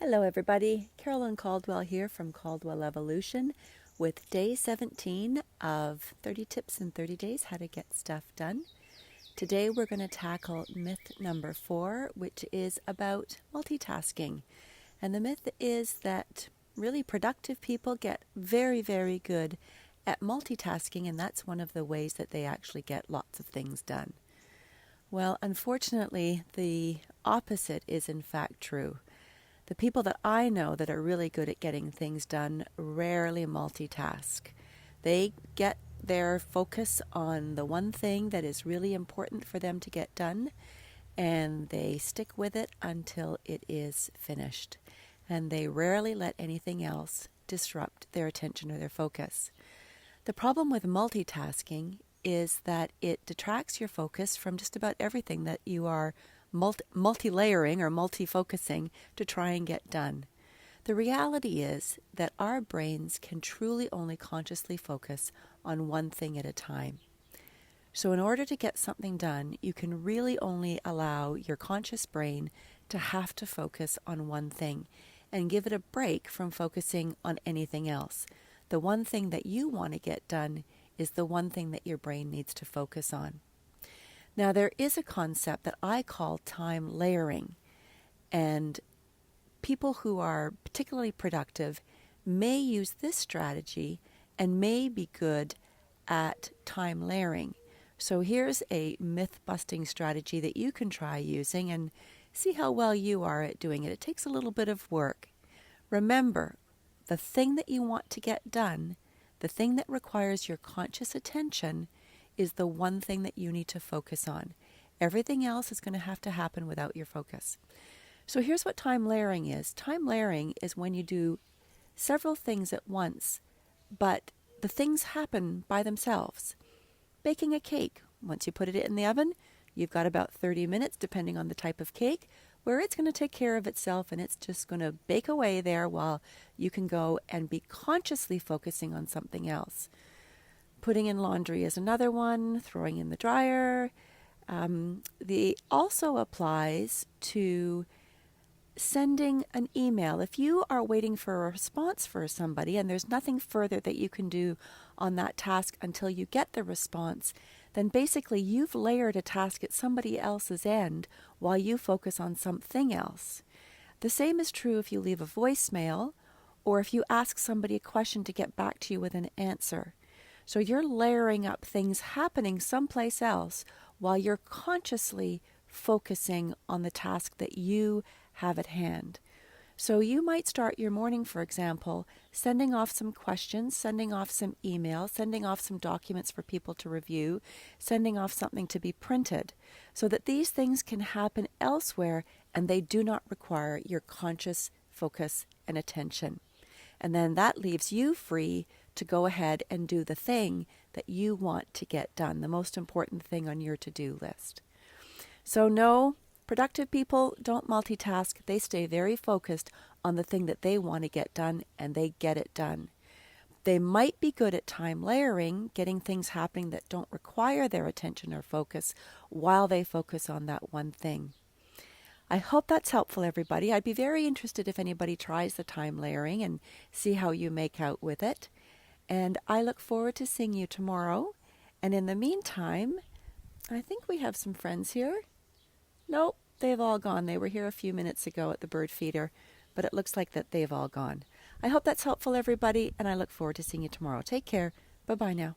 Hello everybody, Carolyn Caldwell here from Caldwell Evolution with day 17 of 30 Tips in 30 Days How to Get Stuff Done. Today we're going to tackle myth number 4, which is about multitasking. And the myth is that really productive people get very, very good at multitasking, and that's one of the ways that they actually get lots of things done. Well, unfortunately, the opposite is in fact true. The people that I know that are really good at getting things done rarely multitask. They get their focus on the one thing that is really important for them to get done, and they stick with it until it is finished. And they rarely let anything else disrupt their attention or their focus. The problem with multitasking is that it detracts your focus from just about everything that you are multi-layering or multi-focusing to try and get done. The reality is that our brains can truly only consciously focus on one thing at a time. So in order to get something done, you can really only allow your conscious brain to have to focus on one thing and give it a break from focusing on anything else. The one thing that you want to get done is the one thing that your brain needs to focus on. Now, there is a concept that I call time layering, and people who are particularly productive may use this strategy and may be good at time layering. So here's a myth-busting strategy that you can try using and see how well you are at doing it. It takes a little bit of work. Remember, the thing that you want to get done, the thing that requires your conscious attention, is the one thing that you need to focus on. Everything else is going to have to happen without your focus. So here's what time layering is. Time layering is when you do several things at once, but the things happen by themselves. Baking a cake. Once you put it in the oven, you've got about 30 minutes, depending on the type of cake, where it's going to take care of itself and it's just going to bake away there while you can go and be consciously focusing on something else. Putting in laundry is another one, throwing in the dryer. The also applies to sending an email. If you are waiting for a response for somebody and there's nothing further that you can do on that task until you get the response, then basically you've layered a task at somebody else's end while you focus on something else. The same is true if you leave a voicemail or if you ask somebody a question to get back to you with an answer. So you're layering up things happening someplace else while you're consciously focusing on the task that you have at hand. So you might start your morning, for example, sending off some questions, sending off some emails, sending off some documents for people to review, sending off something to be printed, so that these things can happen elsewhere and they do not require your conscious focus and attention. And then that leaves you free to go ahead and do the thing that you want to get done, the most important thing on your to-do list. So no, productive people don't multitask. They stay very focused on the thing that they want to get done, and they get it done. They might be good at time layering, getting things happening that don't require their attention or focus while they focus on that one thing. I hope that's helpful, everybody. I'd be very interested if anybody tries the time layering and see how you make out with it. And I look forward to seeing you tomorrow. And in the meantime, I think we have some friends here. Nope, they've all gone. They were here a few minutes ago at the bird feeder, but it looks like that they've all gone. I hope that's helpful, everybody, and I look forward to seeing you tomorrow. Take care. Bye-bye now.